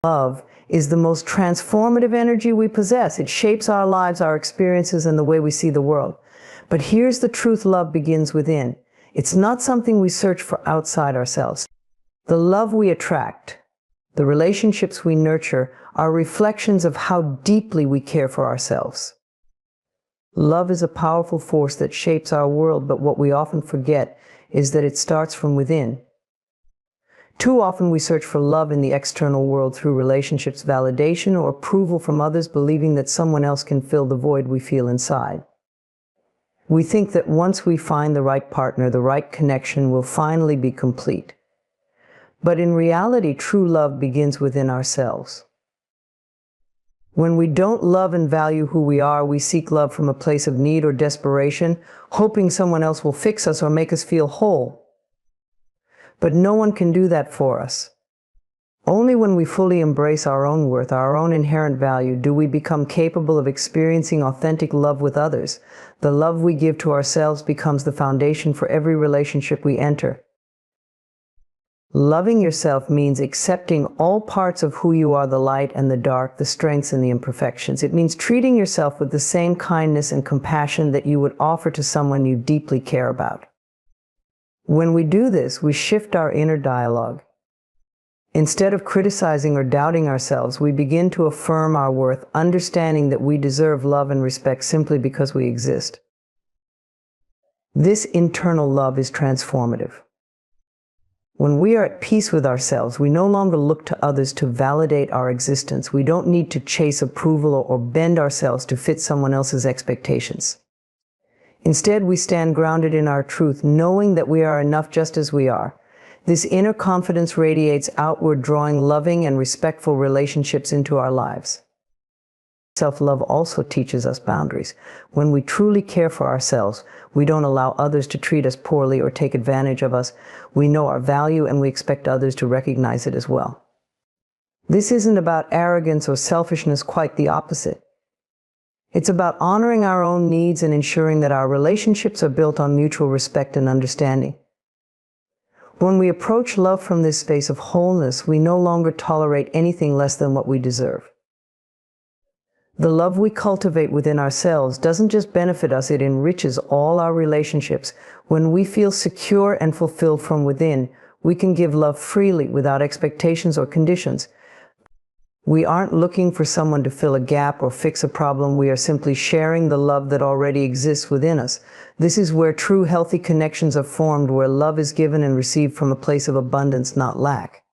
Love is the most transformative energy we possess. It shapes our lives, our experiences, and the way we see the world. But here's the truth: love begins within. It's not something we search for outside ourselves. The love we attract, the relationships we nurture, are reflections of how deeply we care for ourselves. Love is a powerful force that shapes our world, but what we often forget is that it starts from within. Too often we search for love in the external world through relationships, validation, or approval from others, believing that someone else can fill the void we feel inside. We think that once we find the right partner, the right connection, we'll finally be complete. But in reality, true love begins within ourselves. When we don't love and value who we are, we seek love from a place of need or desperation, hoping someone else will fix us or make us feel whole. But no one can do that for us. Only when we fully embrace our own worth, our own inherent value, do we become capable of experiencing authentic love with others. The love we give to ourselves becomes the foundation for every relationship we enter. Loving yourself means accepting all parts of who you are, the light and the dark, the strengths and the imperfections. It means treating yourself with the same kindness and compassion that you would offer to someone you deeply care about. When we do this, we shift our inner dialogue. Instead of criticizing or doubting ourselves, we begin to affirm our worth, understanding that we deserve love and respect simply because we exist. This internal love is transformative. When we are at peace with ourselves, we no longer look to others to validate our existence. We don't need to chase approval or bend ourselves to fit someone else's expectations. Instead, we stand grounded in our truth, knowing that we are enough just as we are. This inner confidence radiates outward, drawing loving and respectful relationships into our lives. Self-love also teaches us boundaries. When we truly care for ourselves, we don't allow others to treat us poorly or take advantage of us. We know our value and we expect others to recognize it as well. This isn't about arrogance or selfishness, quite the opposite. It's about honoring our own needs and ensuring that our relationships are built on mutual respect and understanding. When we approach love from this space of wholeness, we no longer tolerate anything less than what we deserve. The love we cultivate within ourselves doesn't just benefit us, it enriches all our relationships. When we feel secure and fulfilled from within, we can give love freely without expectations or conditions. We aren't looking for someone to fill a gap or fix a problem. We are simply sharing the love that already exists within us. This is where true healthy connections are formed, where love is given and received from a place of abundance, not lack.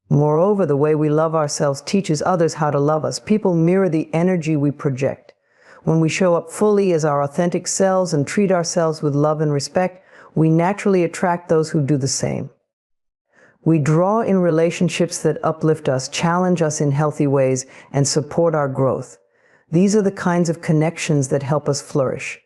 Moreover, the way we love ourselves teaches others how to love us. People mirror the energy we project. When we show up fully as our authentic selves and treat ourselves with love and respect, we naturally attract those who do the same. We draw in relationships that uplift us, challenge us in healthy ways, and support our growth. These are the kinds of connections that help us flourish.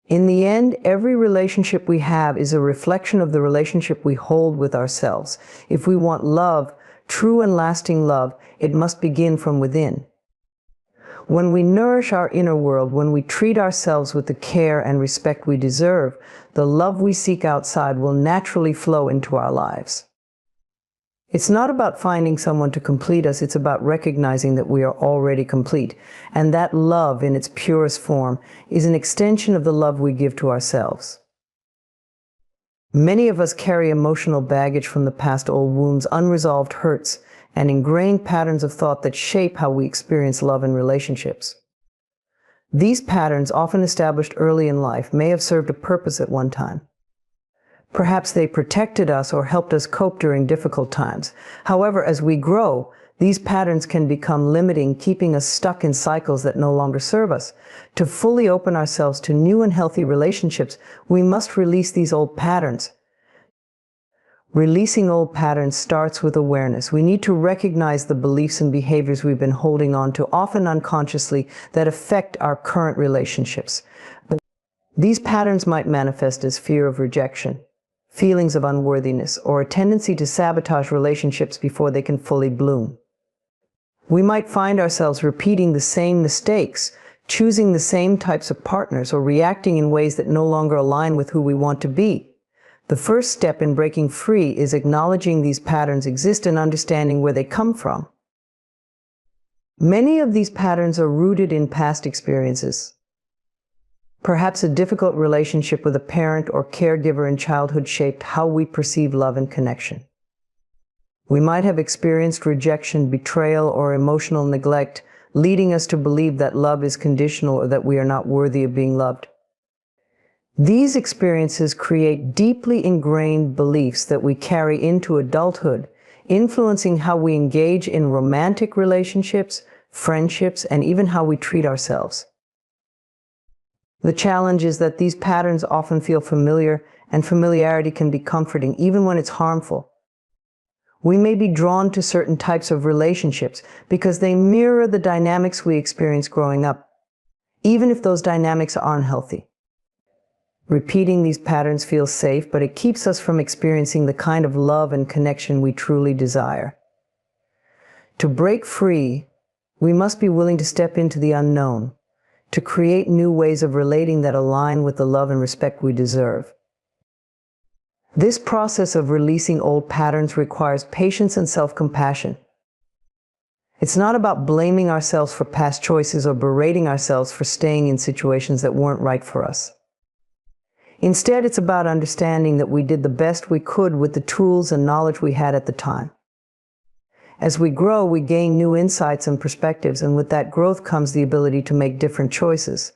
In the end, every relationship we have is a reflection of the relationship we hold with ourselves. If we want love, true and lasting love, it must begin from within. When we nourish our inner world, when we treat ourselves with the care and respect we deserve, the love we seek outside will naturally flow into our lives. It's not about finding someone to complete us, it's about recognizing that we are already complete. And that love, in its purest form, is an extension of the love we give to ourselves. Many of us carry emotional baggage from the past, old wounds, unresolved hurts, and ingrained patterns of thought that shape how we experience love and relationships. These patterns, often established early in life, may have served a purpose at one time. Perhaps they protected us or helped us cope during difficult times. However, as we grow, these patterns can become limiting, keeping us stuck in cycles that no longer serve us. To fully open ourselves to new and healthy relationships, we must release these old patterns. Releasing old patterns starts with awareness. We need to recognize the beliefs and behaviors we've been holding on to, often unconsciously, that affect our current relationships. But these patterns might manifest as fear of rejection, feelings of unworthiness, or a tendency to sabotage relationships before they can fully bloom. We might find ourselves repeating the same mistakes, choosing the same types of partners, or reacting in ways that no longer align with who we want to be. The first step in breaking free is acknowledging these patterns exist and understanding where they come from. Many of these patterns are rooted in past experiences. Perhaps a difficult relationship with a parent or caregiver in childhood shaped how we perceive love and connection. We might have experienced rejection, betrayal, or emotional neglect, leading us to believe that love is conditional or that we are not worthy of being loved. These experiences create deeply ingrained beliefs that we carry into adulthood, influencing how we engage in romantic relationships, friendships, and even how we treat ourselves. The challenge is that these patterns often feel familiar, and familiarity can be comforting even when it's harmful. We may be drawn to certain types of relationships because they mirror the dynamics we experienced growing up, even if those dynamics aren't healthy. Repeating these patterns feels safe, but it keeps us from experiencing the kind of love and connection we truly desire. To break free, we must be willing to step into the unknown, to create new ways of relating that align with the love and respect we deserve. This process of releasing old patterns requires patience and self-compassion. It's not about blaming ourselves for past choices or berating ourselves for staying in situations that weren't right for us. Instead, it's about understanding that we did the best we could with the tools and knowledge we had at the time. As we grow, we gain new insights and perspectives, and with that growth comes the ability to make different choices.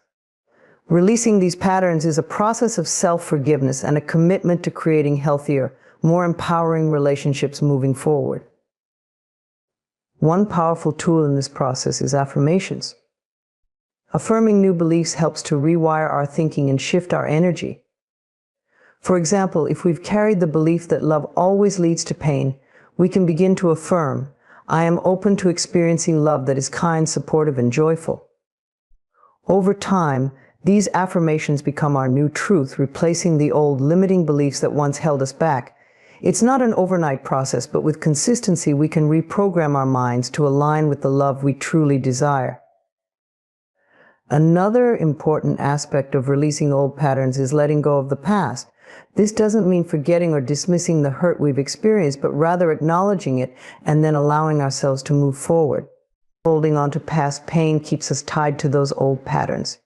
Releasing these patterns is a process of self-forgiveness and a commitment to creating healthier, more empowering relationships moving forward. One powerful tool in this process is affirmations. Affirming new beliefs helps to rewire our thinking and shift our energy. For example, if we've carried the belief that love always leads to pain, we can begin to affirm, "I am open to experiencing love that is kind, supportive, and joyful." Over time, these affirmations become our new truth, replacing the old limiting beliefs that once held us back. It's not an overnight process, but with consistency, we can reprogram our minds to align with the love we truly desire. Another important aspect of releasing old patterns is letting go of the past. This doesn't mean forgetting or dismissing the hurt we've experienced, but rather acknowledging it and then allowing ourselves to move forward. Holding on to past pain keeps us tied to those old patterns.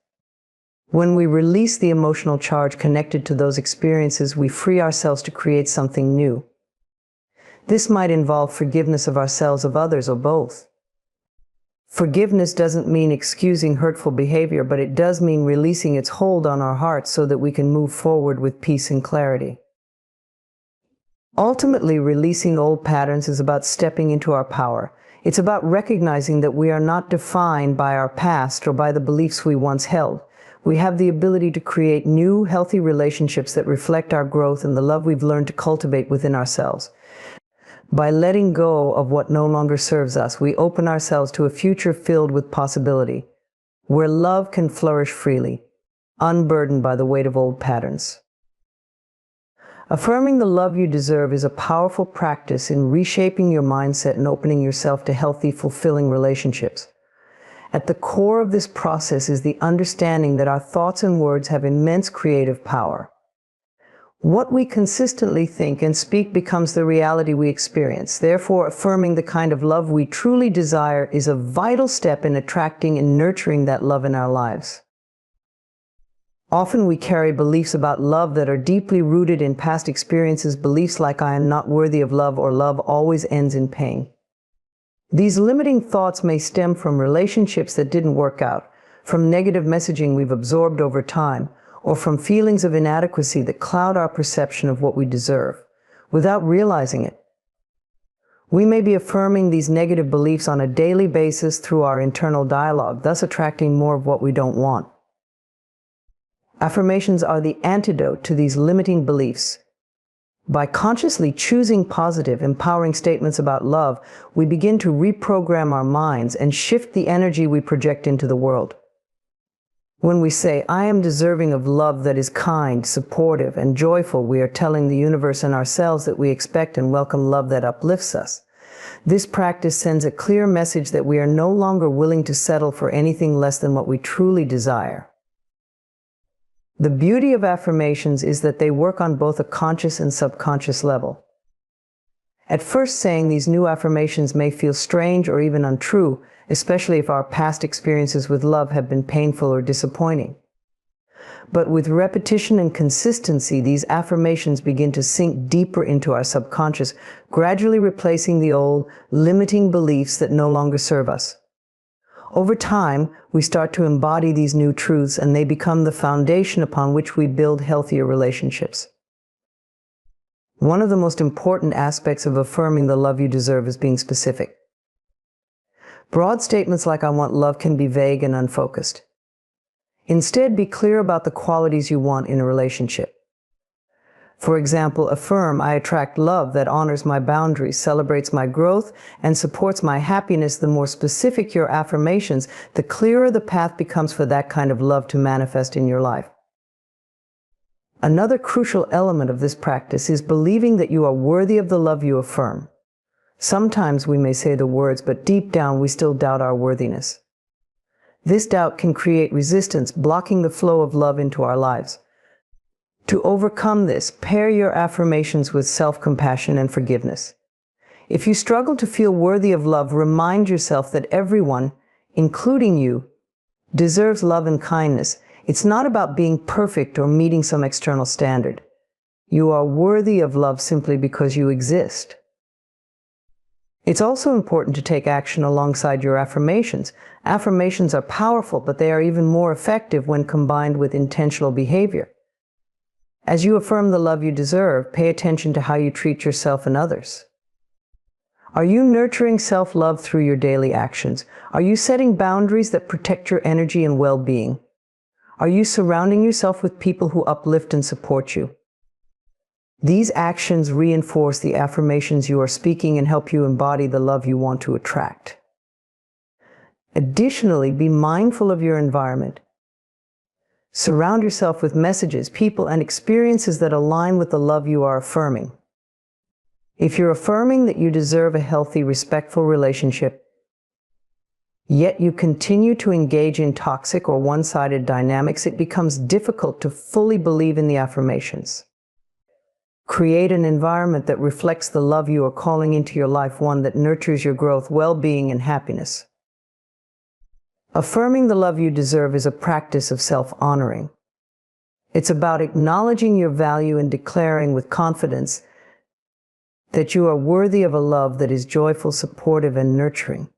When we release the emotional charge connected to those experiences, we free ourselves to create something new. This might involve forgiveness of ourselves, of others, or both. Forgiveness doesn't mean excusing hurtful behavior, but it does mean releasing its hold on our hearts so that we can move forward with peace and clarity. Ultimately, releasing old patterns is about stepping into our power. It's about recognizing that we are not defined by our past or by the beliefs we once held. We have the ability to create new, healthy relationships that reflect our growth and the love we've learned to cultivate within ourselves. By letting go of what no longer serves us, we open ourselves to a future filled with possibility, where love can flourish freely, unburdened by the weight of old patterns. Affirming the love you deserve is a powerful practice in reshaping your mindset and opening yourself to healthy, fulfilling relationships. At the core of this process is the understanding that our thoughts and words have immense creative power. What we consistently think and speak becomes the reality we experience. Therefore, affirming the kind of love we truly desire is a vital step in attracting and nurturing that love in our lives. Often we carry beliefs about love that are deeply rooted in past experiences, beliefs like "I am not worthy of love" or "love always ends in pain." These limiting thoughts may stem from relationships that didn't work out, from negative messaging we've absorbed over time, or from feelings of inadequacy that cloud our perception of what we deserve, without realizing it. We may be affirming these negative beliefs on a daily basis through our internal dialogue, thus attracting more of what we don't want. Affirmations are the antidote to these limiting beliefs. By consciously choosing positive, empowering statements about love, we begin to reprogram our minds and shift the energy we project into the world. When we say, "I am deserving of love that is kind, supportive, and joyful," we are telling the universe and ourselves that we expect and welcome love that uplifts us. This practice sends a clear message that we are no longer willing to settle for anything less than what we truly desire. The beauty of affirmations is that they work on both a conscious and subconscious level. At first, saying these new affirmations may feel strange or even untrue, especially if our past experiences with love have been painful or disappointing. But with repetition and consistency, these affirmations begin to sink deeper into our subconscious, gradually replacing the old, limiting beliefs that no longer serve us. Over time, we start to embody these new truths, and they become the foundation upon which we build healthier relationships. One of the most important aspects of affirming the love you deserve is being specific. Broad statements like "I want love" can be vague and unfocused. Instead, be clear about the qualities you want in a relationship. For example, affirm, "I attract love that honors my boundaries, celebrates my growth, and supports my happiness." The more specific your affirmations, the clearer the path becomes for that kind of love to manifest in your life. Another crucial element of this practice is believing that you are worthy of the love you affirm. Sometimes we may say the words, but deep down we still doubt our worthiness. This doubt can create resistance, blocking the flow of love into our lives. To overcome this, pair your affirmations with self-compassion and forgiveness. If you struggle to feel worthy of love, remind yourself that everyone, including you, deserves love and kindness. It's not about being perfect or meeting some external standard. You are worthy of love simply because you exist. It's also important to take action alongside your affirmations. Affirmations are powerful, but they are even more effective when combined with intentional behavior. As you affirm the love you deserve, pay attention to how you treat yourself and others. Are you nurturing self-love through your daily actions? Are you setting boundaries that protect your energy and well-being? Are you surrounding yourself with people who uplift and support you? These actions reinforce the affirmations you are speaking and help you embody the love you want to attract. Additionally, be mindful of your environment. Surround yourself with messages, people, and experiences that align with the love you are affirming. If you're affirming that you deserve a healthy, respectful relationship, yet you continue to engage in toxic or one-sided dynamics, it becomes difficult to fully believe in the affirmations. Create an environment that reflects the love you are calling into your life, one that nurtures your growth, well-being, and happiness. Affirming the love you deserve is a practice of self-honoring. It's about acknowledging your value and declaring with confidence that you are worthy of a love that is joyful, supportive, and nurturing.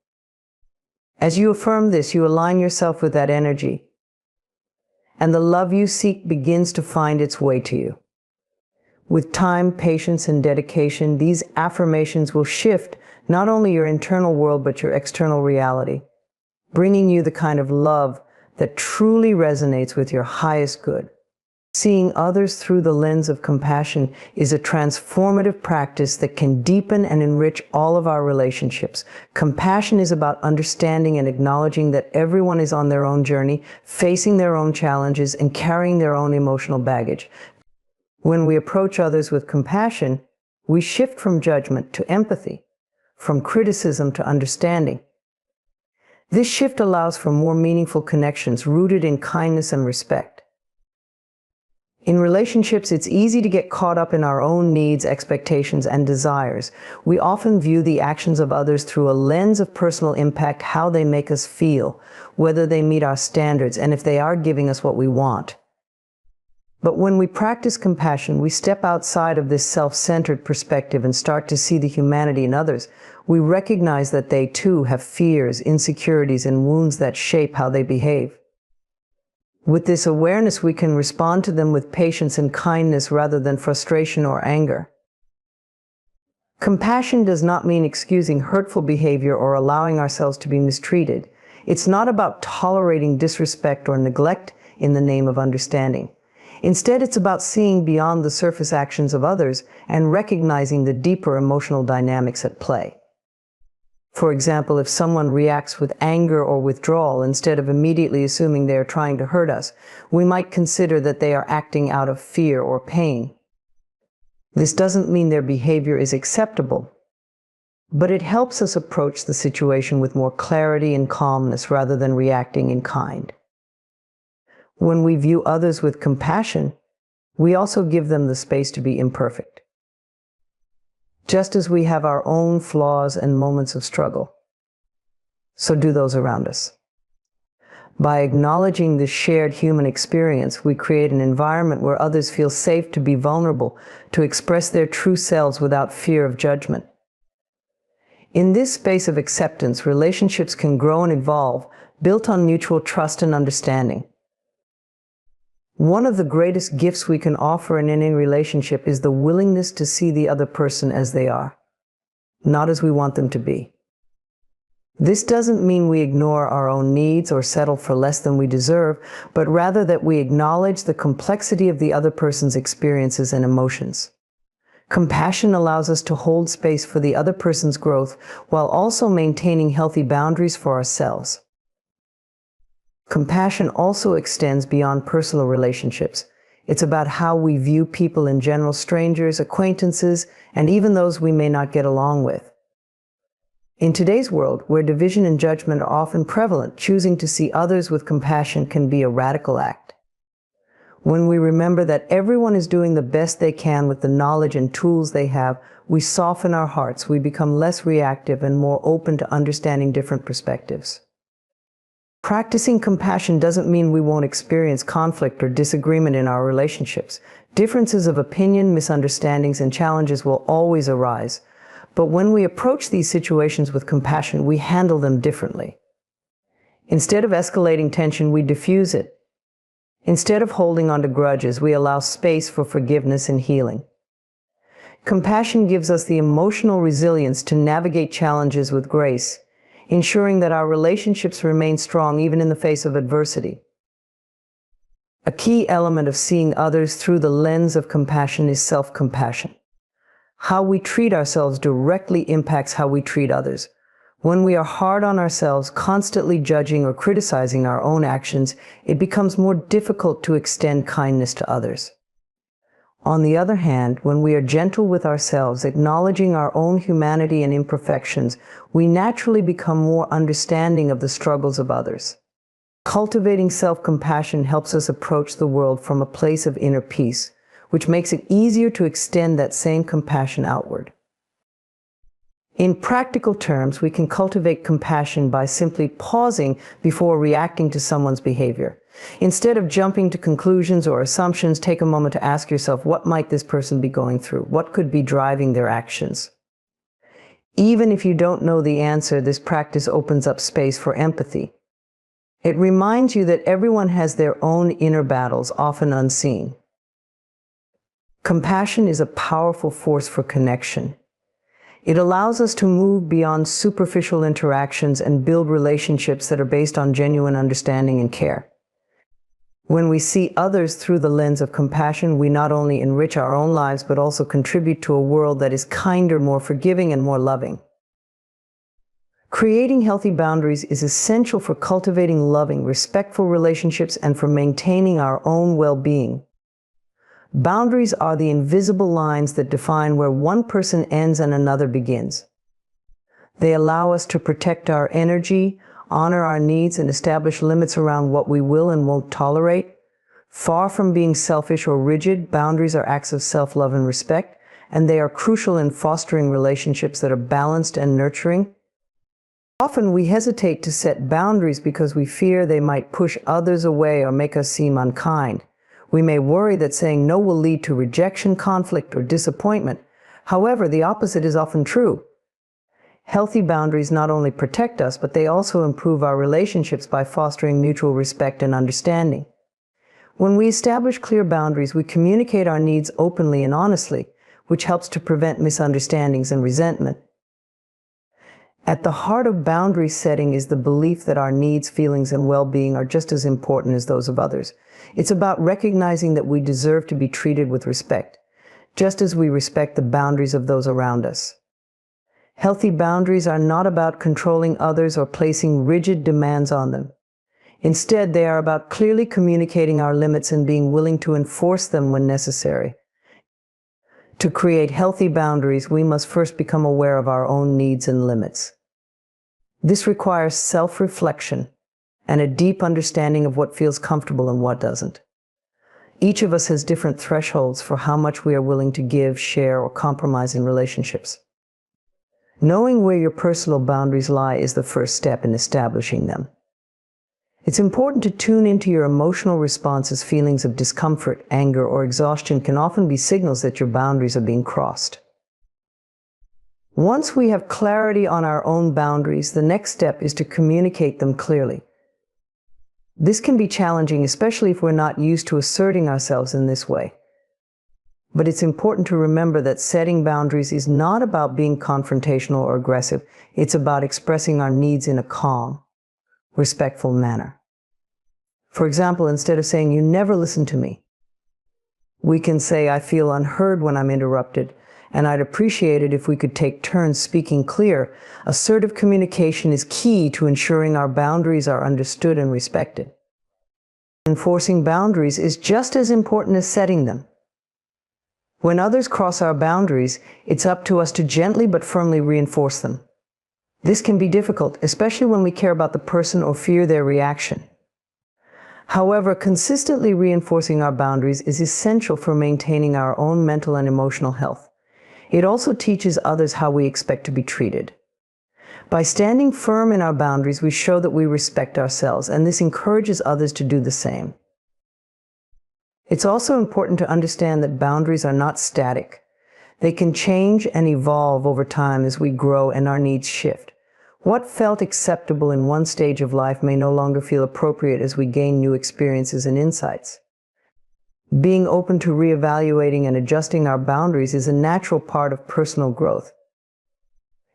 As you affirm this, you align yourself with that energy, and the love you seek begins to find its way to you. With time, patience, and dedication, these affirmations will shift not only your internal world, but your external reality, bringing you the kind of love that truly resonates with your highest good. Seeing others through the lens of compassion is a transformative practice that can deepen and enrich all of our relationships. Compassion is about understanding and acknowledging that everyone is on their own journey, facing their own challenges, and carrying their own emotional baggage. When we approach others with compassion, we shift from judgment to empathy, from criticism to understanding. This shift allows for more meaningful connections rooted in kindness and respect. In relationships, it's easy to get caught up in our own needs, expectations, and desires. We often view the actions of others through a lens of personal impact, how they make us feel, whether they meet our standards, and if they are giving us what we want. But when we practice compassion, we step outside of this self-centered perspective and start to see the humanity in others. We recognize that they too have fears, insecurities, and wounds that shape how they behave. With this awareness, we can respond to them with patience and kindness rather than frustration or anger. Compassion does not mean excusing hurtful behavior or allowing ourselves to be mistreated. It's not about tolerating disrespect or neglect in the name of understanding. Instead, it's about seeing beyond the surface actions of others and recognizing the deeper emotional dynamics at play. For example, if someone reacts with anger or withdrawal, instead of immediately assuming they are trying to hurt us, we might consider that they are acting out of fear or pain. This doesn't mean their behavior is acceptable, but it helps us approach the situation with more clarity and calmness rather than reacting in kind. When we view others with compassion, we also give them the space to be imperfect. Just as we have our own flaws and moments of struggle, so do those around us. By acknowledging this shared human experience, we create an environment where others feel safe to be vulnerable, to express their true selves without fear of judgment. In this space of acceptance, relationships can grow and evolve, built on mutual trust and understanding. One of the greatest gifts we can offer in any relationship is the willingness to see the other person as they are, not as we want them to be. This doesn't mean we ignore our own needs or settle for less than we deserve, but rather that we acknowledge the complexity of the other person's experiences and emotions. Compassion allows us to hold space for the other person's growth while also maintaining healthy boundaries for ourselves. Compassion also extends beyond personal relationships. It's about how we view people in general, strangers, acquaintances, and even those we may not get along with. In today's world, where division and judgment are often prevalent, choosing to see others with compassion can be a radical act. When we remember that everyone is doing the best they can with the knowledge and tools they have, we soften our hearts, we become less reactive and more open to understanding different perspectives. Practicing compassion doesn't mean we won't experience conflict or disagreement in our relationships. Differences of opinion, misunderstandings, and challenges will always arise. But when we approach these situations with compassion, we handle them differently. Instead of escalating tension, we diffuse it. Instead of holding on to grudges, we allow space for forgiveness and healing. Compassion gives us the emotional resilience to navigate challenges with grace, ensuring that our relationships remain strong even in the face of adversity. A key element of seeing others through the lens of compassion is self-compassion. How we treat ourselves directly impacts how we treat others. When we are hard on ourselves, constantly judging or criticizing our own actions, it becomes more difficult to extend kindness to others. On the other hand, when we are gentle with ourselves, acknowledging our own humanity and imperfections, we naturally become more understanding of the struggles of others. Cultivating self-compassion helps us approach the world from a place of inner peace, which makes it easier to extend that same compassion outward. In practical terms, we can cultivate compassion by simply pausing before reacting to someone's behavior. Instead of jumping to conclusions or assumptions, take a moment to ask yourself, what might this person be going through? What could be driving their actions? Even if you don't know the answer, this practice opens up space for empathy. It reminds you that everyone has their own inner battles, often unseen. Compassion is a powerful force for connection. It allows us to move beyond superficial interactions and build relationships that are based on genuine understanding and care. When we see others through the lens of compassion, we not only enrich our own lives, but also contribute to a world that is kinder, more forgiving, and more loving. Creating healthy boundaries is essential for cultivating loving, respectful relationships and for maintaining our own well-being. Boundaries are the invisible lines that define where one person ends and another begins. They allow us to protect our energy, honor our needs, and establish limits around what we will and won't tolerate. Far from being selfish or rigid, boundaries are acts of self-love and respect, and they are crucial in fostering relationships that are balanced and nurturing. Often we hesitate to set boundaries because we fear they might push others away or make us seem unkind. We may worry that saying no will lead to rejection, conflict, or disappointment. However, the opposite is often true. Healthy boundaries not only protect us, but they also improve our relationships by fostering mutual respect and understanding. When we establish clear boundaries, we communicate our needs openly and honestly, which helps to prevent misunderstandings and resentment. At the heart of boundary setting is the belief that our needs, feelings, and well-being are just as important as those of others. It's about recognizing that we deserve to be treated with respect, just as we respect the boundaries of those around us. Healthy boundaries are not about controlling others or placing rigid demands on them. Instead, they are about clearly communicating our limits and being willing to enforce them when necessary. To create healthy boundaries, we must first become aware of our own needs and limits. This requires self-reflection and a deep understanding of what feels comfortable and what doesn't. Each of us has different thresholds for how much we are willing to give, share, or compromise in relationships. Knowing where your personal boundaries lie is the first step in establishing them. It's important to tune into your emotional responses. Feelings of discomfort, anger, or exhaustion can often be signals that your boundaries are being crossed. Once we have clarity on our own boundaries, the next step is to communicate them clearly. This can be challenging, especially if we're not used to asserting ourselves in this way. But it's important to remember that setting boundaries is not about being confrontational or aggressive. It's about expressing our needs in a calm, respectful manner. For example, instead of saying, "You never listen to me," we can say, "I feel unheard when I'm interrupted, and I'd appreciate it if we could take turns speaking clear." Assertive communication is key to ensuring our boundaries are understood and respected. Enforcing boundaries is just as important as setting them. When others cross our boundaries, it's up to us to gently but firmly reinforce them. This can be difficult, especially when we care about the person or fear their reaction. However, consistently reinforcing our boundaries is essential for maintaining our own mental and emotional health. It also teaches others how we expect to be treated. By standing firm in our boundaries, we show that we respect ourselves, and this encourages others to do the same. It's also important to understand that boundaries are not static. They can change and evolve over time as we grow and our needs shift. What felt acceptable in one stage of life may no longer feel appropriate as we gain new experiences and insights. Being open to reevaluating and adjusting our boundaries is a natural part of personal growth.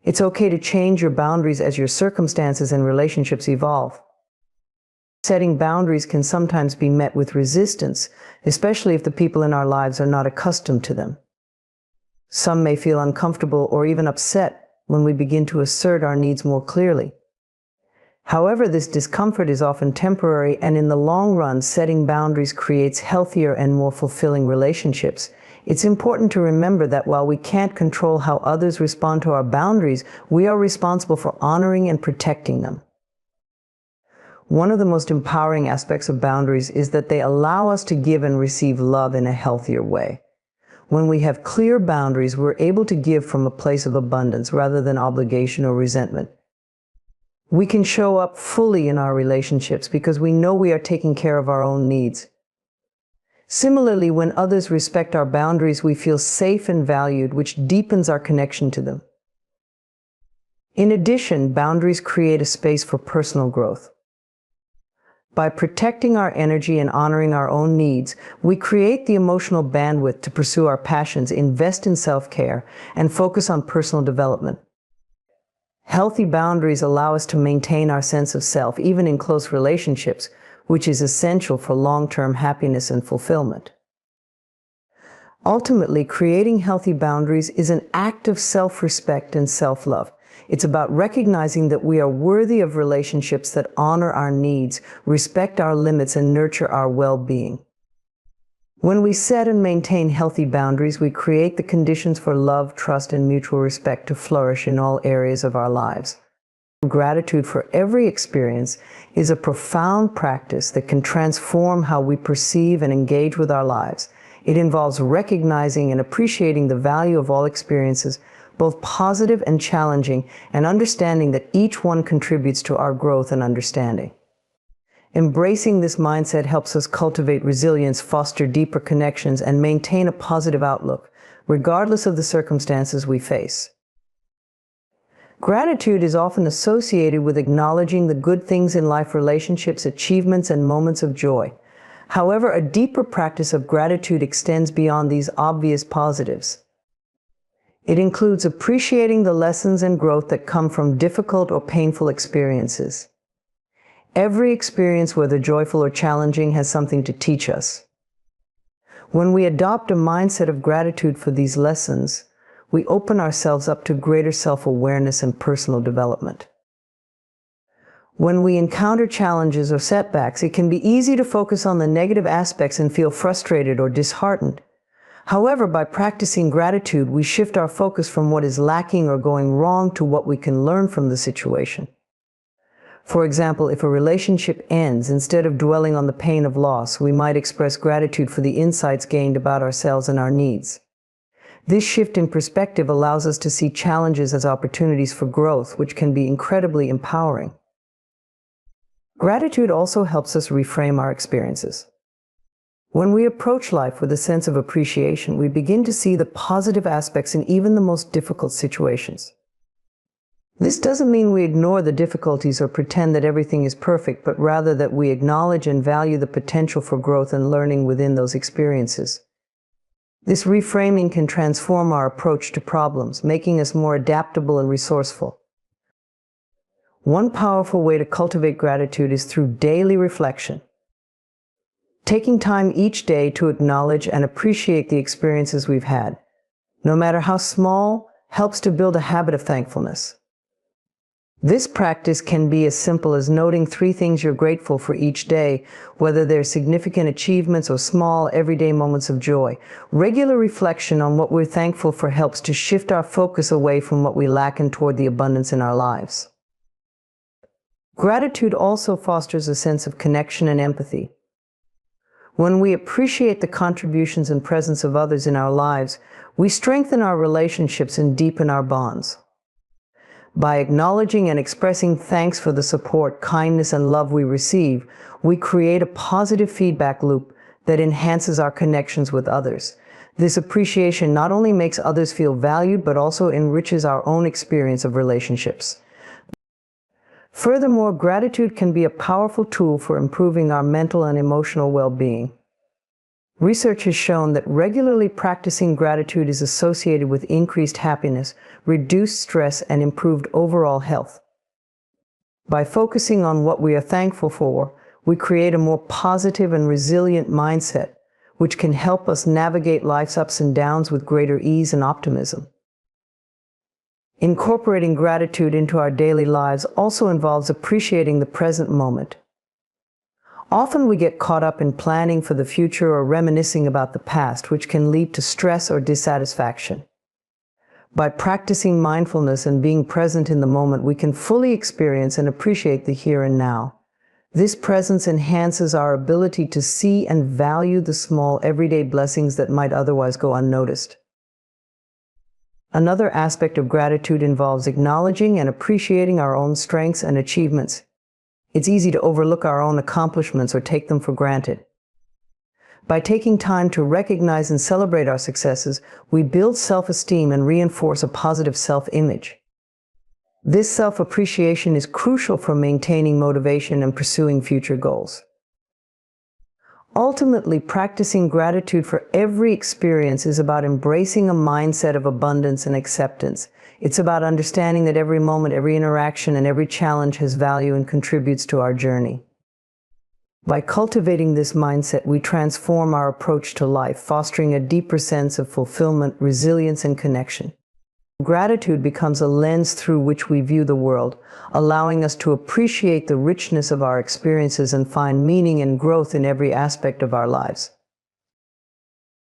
It's okay to change your boundaries as your circumstances and relationships evolve. Setting boundaries can sometimes be met with resistance, especially if the people in our lives are not accustomed to them. Some may feel uncomfortable or even upset when we begin to assert our needs more clearly. However, this discomfort is often temporary, and in the long run, setting boundaries creates healthier and more fulfilling relationships. It's important to remember that while we can't control how others respond to our boundaries, we are responsible for honoring and protecting them. One of the most empowering aspects of boundaries is that they allow us to give and receive love in a healthier way. When we have clear boundaries, we're able to give from a place of abundance rather than obligation or resentment. We can show up fully in our relationships because we know we are taking care of our own needs. Similarly, when others respect our boundaries, we feel safe and valued, which deepens our connection to them. In addition, boundaries create a space for personal growth. By protecting our energy and honoring our own needs, we create the emotional bandwidth to pursue our passions, invest in self-care, and focus on personal development. Healthy boundaries allow us to maintain our sense of self, even in close relationships, which is essential for long-term happiness and fulfillment. Ultimately, creating healthy boundaries is an act of self-respect and self-love. It's about recognizing that we are worthy of relationships that honor our needs, respect our limits, and nurture our well-being. When we set and maintain healthy boundaries, we create the conditions for love, trust, and mutual respect to flourish in all areas of our lives. Gratitude for every experience is a profound practice that can transform how we perceive and engage with our lives. It involves recognizing and appreciating the value of all experiences, both positive and challenging, and understanding that each one contributes to our growth and understanding. Embracing this mindset helps us cultivate resilience, foster deeper connections, and maintain a positive outlook, regardless of the circumstances we face. Gratitude is often associated with acknowledging the good things in life, relationships, achievements, and moments of joy. However, a deeper practice of gratitude extends beyond these obvious positives. It includes appreciating the lessons and growth that come from difficult or painful experiences. Every experience, whether joyful or challenging, has something to teach us. When we adopt a mindset of gratitude for these lessons, we open ourselves up to greater self-awareness and personal development. When we encounter challenges or setbacks, it can be easy to focus on the negative aspects and feel frustrated or disheartened. However, by practicing gratitude, we shift our focus from what is lacking or going wrong to what we can learn from the situation. For example, if a relationship ends, instead of dwelling on the pain of loss, we might express gratitude for the insights gained about ourselves and our needs. This shift in perspective allows us to see challenges as opportunities for growth, which can be incredibly empowering. Gratitude also helps us reframe our experiences. When we approach life with a sense of appreciation, we begin to see the positive aspects in even the most difficult situations. This doesn't mean we ignore the difficulties or pretend that everything is perfect, but rather that we acknowledge and value the potential for growth and learning within those experiences. This reframing can transform our approach to problems, making us more adaptable and resourceful. One powerful way to cultivate gratitude is through daily reflection. Taking time each day to acknowledge and appreciate the experiences we've had, no matter how small, helps to build a habit of thankfulness. This practice can be as simple as noting 3 things you're grateful for each day, whether they're significant achievements or small, everyday moments of joy. Regular reflection on what we're thankful for helps to shift our focus away from what we lack and toward the abundance in our lives. Gratitude also fosters a sense of connection and empathy. When we appreciate the contributions and presence of others in our lives, we strengthen our relationships and deepen our bonds. By acknowledging and expressing thanks for the support, kindness, and love we receive, we create a positive feedback loop that enhances our connections with others. This appreciation not only makes others feel valued, but also enriches our own experience of relationships. Furthermore, gratitude can be a powerful tool for improving our mental and emotional well-being. Research has shown that regularly practicing gratitude is associated with increased happiness, reduced stress, and improved overall health. By focusing on what we are thankful for, we create a more positive and resilient mindset, which can help us navigate life's ups and downs with greater ease and optimism. Incorporating gratitude into our daily lives also involves appreciating the present moment. Often we get caught up in planning for the future or reminiscing about the past, which can lead to stress or dissatisfaction. By practicing mindfulness and being present in the moment, we can fully experience and appreciate the here and now. This presence enhances our ability to see and value the small, everyday blessings that might otherwise go unnoticed. Another aspect of gratitude involves acknowledging and appreciating our own strengths and achievements. It's easy to overlook our own accomplishments or take them for granted. By taking time to recognize and celebrate our successes, we build self-esteem and reinforce a positive self-image. This self-appreciation is crucial for maintaining motivation and pursuing future goals. Ultimately, practicing gratitude for every experience is about embracing a mindset of abundance and acceptance. It's about understanding that every moment, every interaction, and every challenge has value and contributes to our journey. By cultivating this mindset, we transform our approach to life, fostering a deeper sense of fulfillment, resilience, and connection. Gratitude becomes a lens through which we view the world, allowing us to appreciate the richness of our experiences and find meaning and growth in every aspect of our lives.